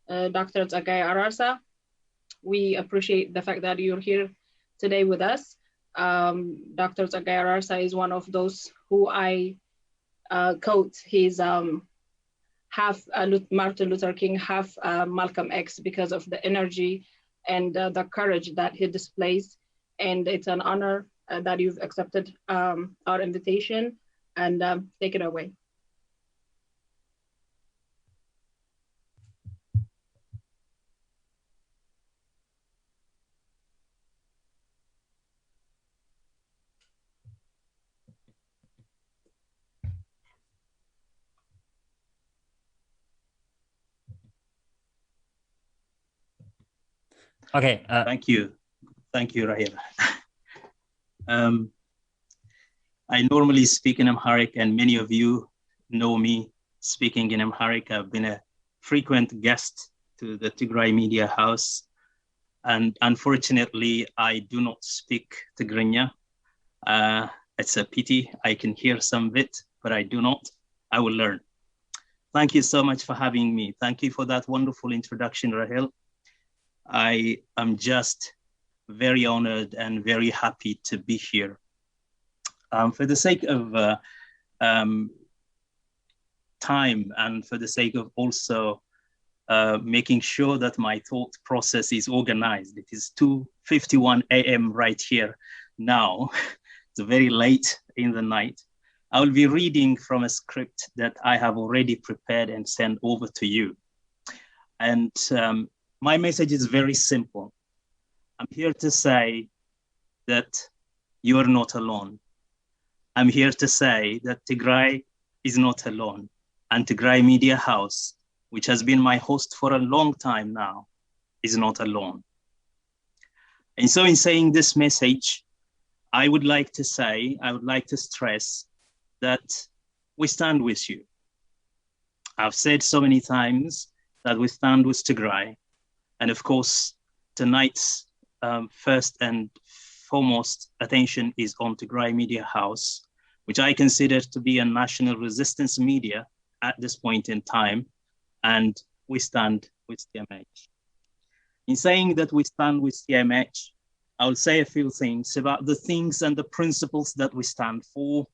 Dr. Tsagay Ararsa. We appreciate the fact that you're here today with us. Dr. Tsagay Ararsa is one of those who I quote. He's half Martin Luther King, half Malcolm X, because of the energy and the courage that he displays. And it's an honor that you've accepted our invitation, and take it away. Okay. Thank you, Rahel. I normally speak in Amharic, and many of you know me speaking in Amharic. I've been a frequent guest to the Tigray Media House, and unfortunately, I do not speak Tigrinya. It's a pity. I can hear some of it, but I do not. I will learn. Thank you so much for having me. Thank you for that wonderful introduction, Rahel. I am just very honored and very happy to be here. For the sake of time, and for the sake of also making sure that my thought process is organized. It is 2:51 a.m. right here now. It's very late in the night. I will be reading from a script that I have already prepared and sent over to you. And my message is very simple. I'm here to say that you are not alone. I'm here to say that Tigray is not alone. And Tigray Media House, which has been my host for a long time now, is not alone. And so in saying this message, I would like to stress that we stand with you. I've said so many times that we stand with Tigray. And of course, tonight's first and foremost attention is on Tigray Media House, which I consider to be a national resistance media at this point in time, and we stand with TMH. In saying that we stand with TMH, I will say a few things about the things and the principles that we stand for,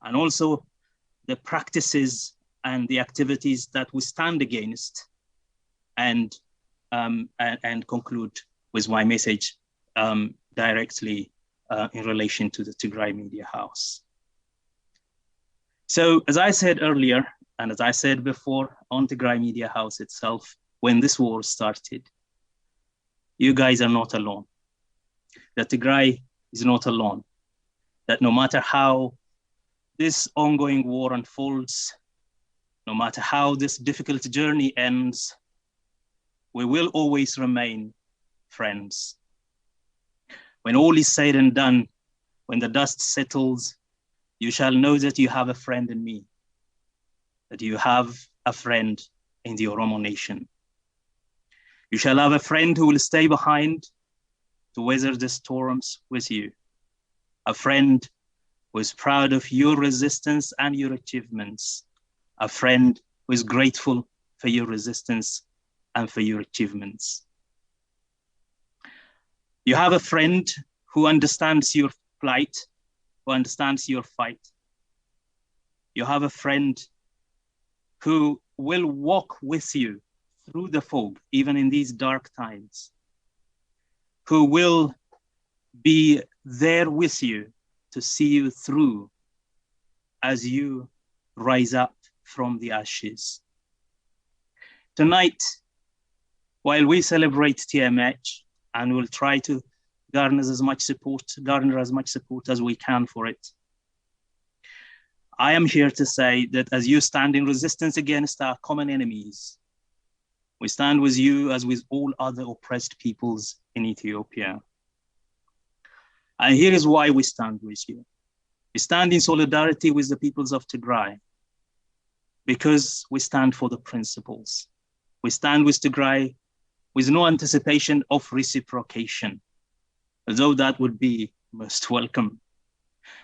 and also the practices and the activities that we stand against, and conclude with my message directly in relation to the Tigray Media House. So as I said earlier, and as I said before on Tigray Media House itself, when this war started, you guys are not alone. That Tigray is not alone. That no matter how this ongoing war unfolds, no matter how this difficult journey ends, we will always remain friends. When all is said and done, when the dust settles, you shall know that you have a friend in me, that you have a friend in the Oromo nation. You shall have a friend who will stay behind to weather the storms with you, a friend who is proud of your resistance and your achievements, a friend who is grateful for your resistance and for your achievements. You have a friend who understands your plight, who understands your fight. You have a friend who will walk with you through the fog, even in these dark times, who will be there with you to see you through as you rise up from the ashes. Tonight, while we celebrate TMH, and we'll try to garner as much support as we can for it, I am here to say that as you stand in resistance against our common enemies, we stand with you as with all other oppressed peoples in Ethiopia. And here is why we stand with you. We stand in solidarity with the peoples of Tigray because we stand for the principles. We stand with Tigray with no anticipation of reciprocation, although that would be most welcome.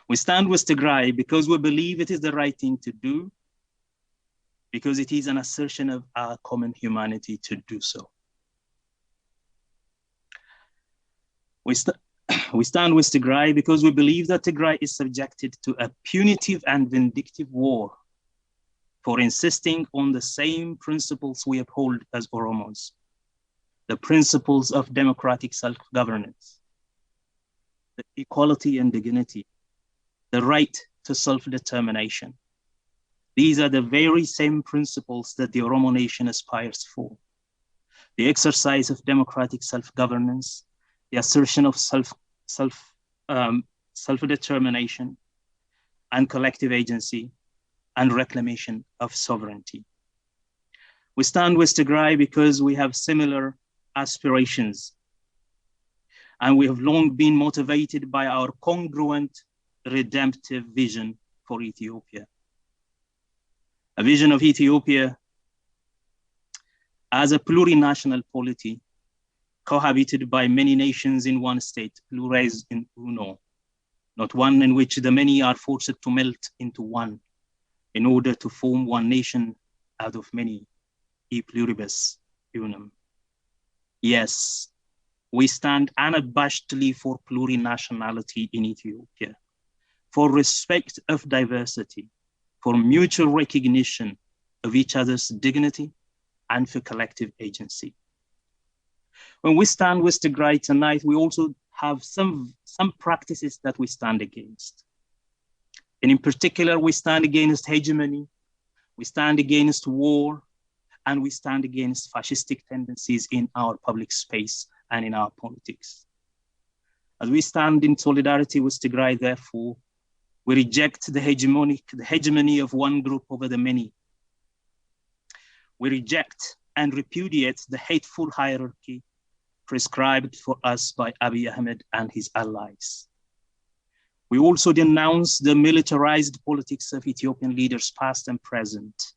We stand with Tigray because we believe it is the right thing to do, because it is an assertion of our common humanity to do so. We stand with Tigray because we believe that Tigray is subjected to a punitive and vindictive war for insisting on the same principles we uphold as Oromos, the principles of democratic self-governance, the equality and dignity, the right to self-determination. These are the very same principles that the Oromo nation aspires for. The exercise of democratic self-governance, the assertion of self-determination and collective agency, and reclamation of sovereignty. We stand with Tigray because we have similar aspirations, and we have long been motivated by our congruent redemptive vision for Ethiopia. A vision of Ethiopia as a plurinational polity, cohabited by many nations in one state, plures in uno, not one in which the many are forced to melt into one in order to form one nation out of many, e pluribus unum. Yes, we stand unabashedly for plurinationality in Ethiopia, for respect of diversity, for mutual recognition of each other's dignity, and for collective agency. When we stand with Tigray tonight, we also have some practices that we stand against. And in particular, we stand against hegemony, we stand against war, and we stand against fascistic tendencies in our public space and in our politics. As we stand in solidarity with Tigray, therefore, we reject the hegemony of one group over the many. We reject and repudiate the hateful hierarchy prescribed for us by Abiy Ahmed and his allies. We also denounce the militarized politics of Ethiopian leaders past and present.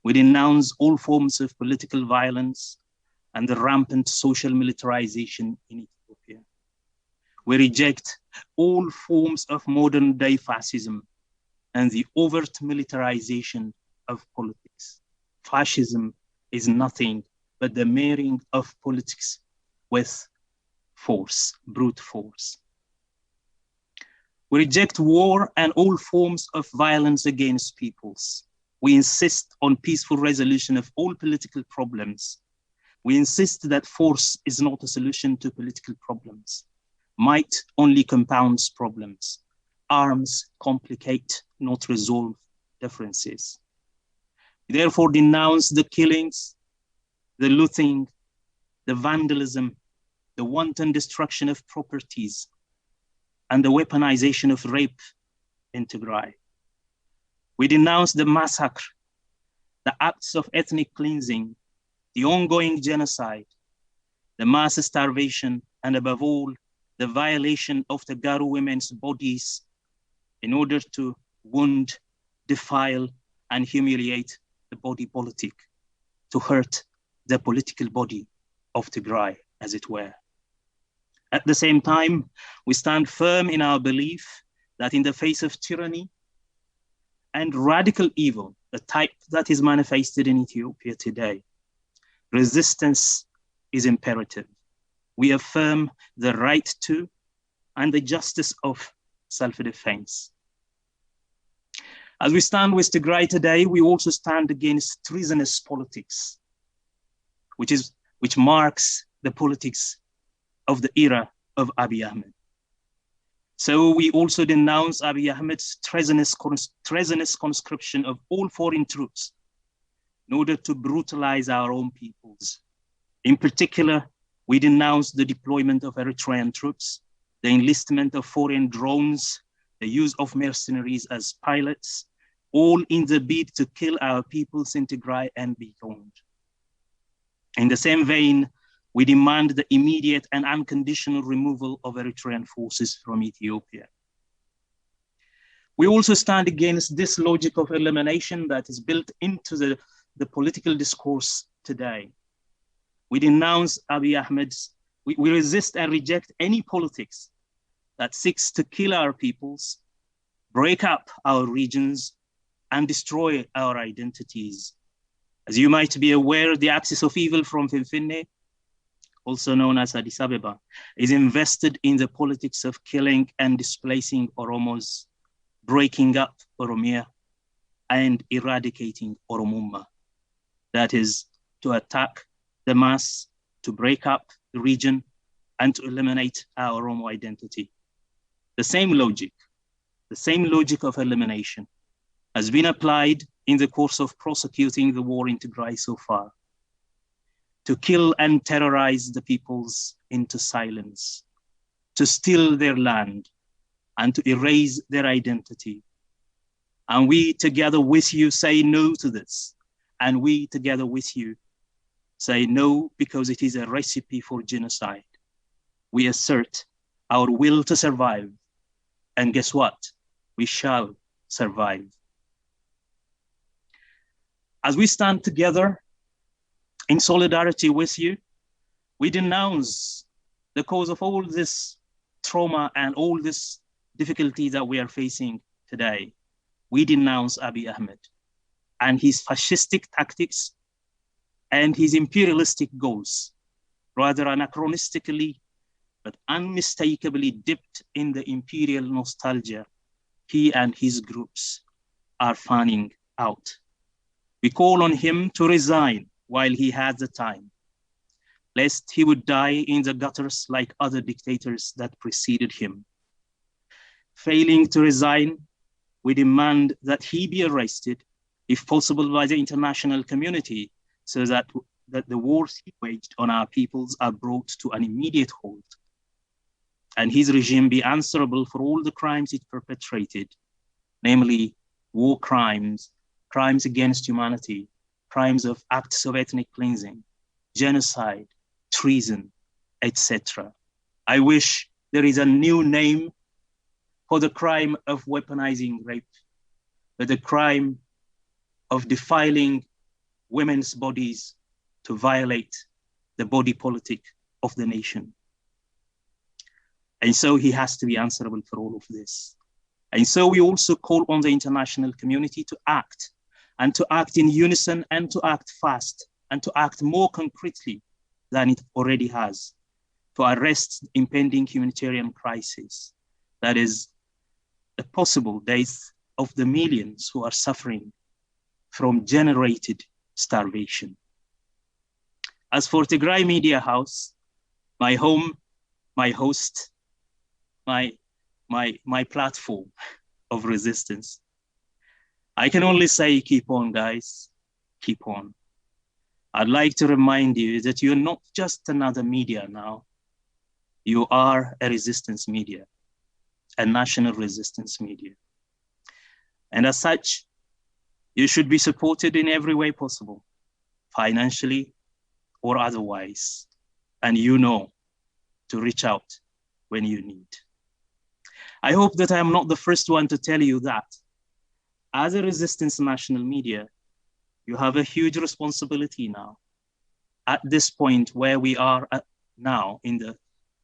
We denounce all forms of political violence and the rampant social militarization in Ethiopia. We reject all forms of modern day fascism and the overt militarization of politics. Fascism is nothing but the marrying of politics with force, brute force. We reject war and all forms of violence against peoples. We insist on peaceful resolution of all political problems. We insist that force is not a solution to political problems. Might only compounds problems. Arms complicate, not resolve differences. We therefore denounce the killings, the looting, the vandalism, the wanton destruction of properties, and the weaponization of rape in Tigray. We denounce the massacre, the acts of ethnic cleansing, the ongoing genocide, the mass starvation, and above all, the violation of the Garo women's bodies in order to wound, defile, and humiliate the body politic, to hurt the political body of Tigray, as it were. At the same time, we stand firm in our belief that in the face of tyranny and radical evil, the type that is manifested in Ethiopia today, resistance is imperative. We affirm the right to and the justice of self-defense. As we stand with Tigray today, we also stand against treasonous politics, which marks the politics of the era of Abiy Ahmed. So we also denounce Abiy Ahmed's treasonous conscription of all foreign troops in order to brutalize our own peoples. In particular, we denounce the deployment of Eritrean troops, the enlistment of foreign drones, the use of mercenaries as pilots, all in the bid to kill our peoples in Tigray and beyond. In the same vein, we demand the immediate and unconditional removal of Eritrean forces from Ethiopia. We also stand against this logic of elimination that is built into the political discourse today. We denounce Abiy Ahmed's, we resist and reject any politics that seeks to kill our peoples, break up our regions, and destroy our identities As you might be aware, the axis of evil from Finfinne, also known as Addis Ababa, is invested in the politics of killing and displacing Oromos, breaking up Oromia, and eradicating Oromumma. That is, to attack the mass, to break up the region, and to eliminate our Oromo identity. The same logic of elimination has been applied in the course of prosecuting the war in Tigray so far, to kill and terrorize the peoples into silence, to steal their land, and to erase their identity. And we together with you say no to this. And we together with you say no because it is a recipe for genocide. We assert our will to survive. And guess what? We shall survive. As we stand together in solidarity with you, we denounce the cause of all this trauma and all this difficulty that we are facing today. We denounce Abiy Ahmed and his fascistic tactics and his imperialistic goals, rather anachronistically, but unmistakably dipped in the imperial nostalgia he and his groups are fanning out. We call on him to resign while he has the time, lest he would die in the gutters like other dictators that preceded him. Failing to resign, we demand that he be arrested, if possible by the international community, so that the wars he waged on our peoples are brought to an immediate halt, and his regime be answerable for all the crimes it perpetrated, namely war crimes, crimes against humanity, crimes of acts of ethnic cleansing, genocide, treason, etc. I wish there is a new name for the crime of weaponizing rape, but the crime of defiling women's bodies to violate the body politic of the nation. And so he has to be answerable for all of this. And so we also call on the international community to act, and to act in unison, and to act fast, and to act more concretely than it already has, to arrest the impending humanitarian crisis, that is, the possible death of the millions who are suffering from generated starvation. As for Tigray Media House, my home, my host, my platform of resistance, I can only say, keep on, guys, keep on. I'd like to remind you that you're not just another media now. You are a resistance media, a national resistance media. And as such, you should be supported in every way possible, financially or otherwise. And you know to reach out when you need. I hope that I am not the first one to tell you that. As a resistance national media, you have a huge responsibility now. At this point where we are at now in the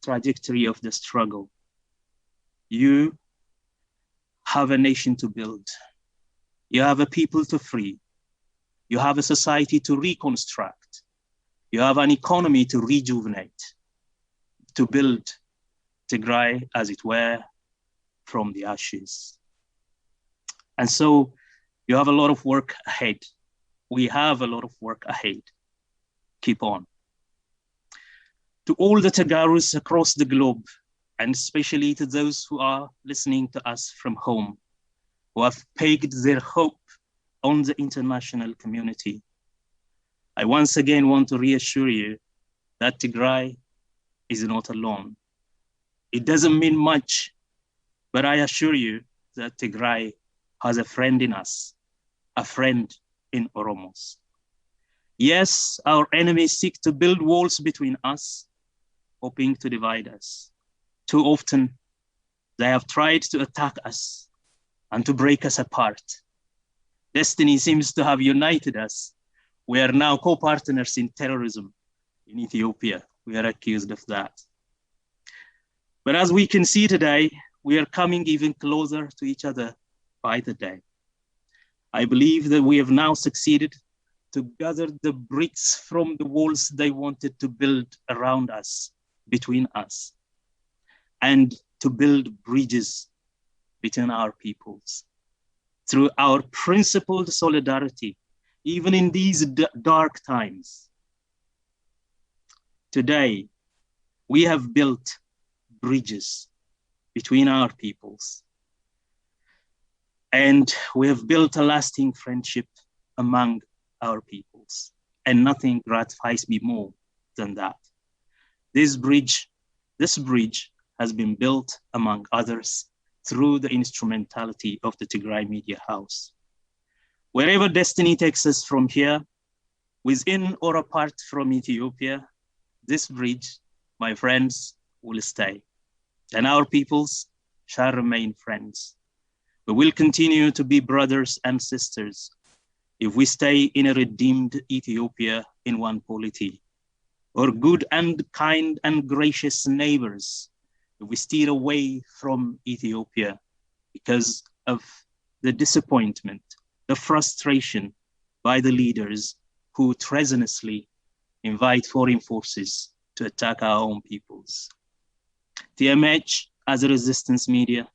trajectory of the struggle, you have a nation to build. You have a people to free. You have a society to reconstruct. You have an economy to rejuvenate, to build Tigray, as it were, from the ashes. And so you have a lot of work ahead. We have a lot of work ahead. Keep on. To all the Tagaros across the globe, and especially to those who are listening to us from home, who have pegged their hope on the international community, I once again want to reassure you that Tigray is not alone. It doesn't mean much, but I assure you that Tigray has a friend in us, a friend in Oromos. Yes, our enemies seek to build walls between us, hoping to divide us. Too often, they have tried to attack us and to break us apart. Destiny seems to have united us. We are now co-partners in terrorism in Ethiopia. We are accused of that. But as we can see today, we are coming even closer to each other by the day. I believe that we have now succeeded to gather the bricks from the walls they wanted to build around us, between us, and to build bridges between our peoples. Through our principled solidarity, even in these dark times, today, we have built bridges between our peoples. And we have built a lasting friendship among our peoples. And nothing gratifies me more than that. This bridge has been built, among others, through the instrumentality of the Tigray Media House. Wherever destiny takes us from here, within or apart from Ethiopia, this bridge, my friends, will stay. And our peoples shall remain friends. We will continue to be brothers and sisters if we stay in a redeemed Ethiopia in one polity, or good and kind and gracious neighbors if we steer away from Ethiopia because of the disappointment, the frustration by the leaders who treasonously invite foreign forces to attack our own peoples. TMH, as a resistance media,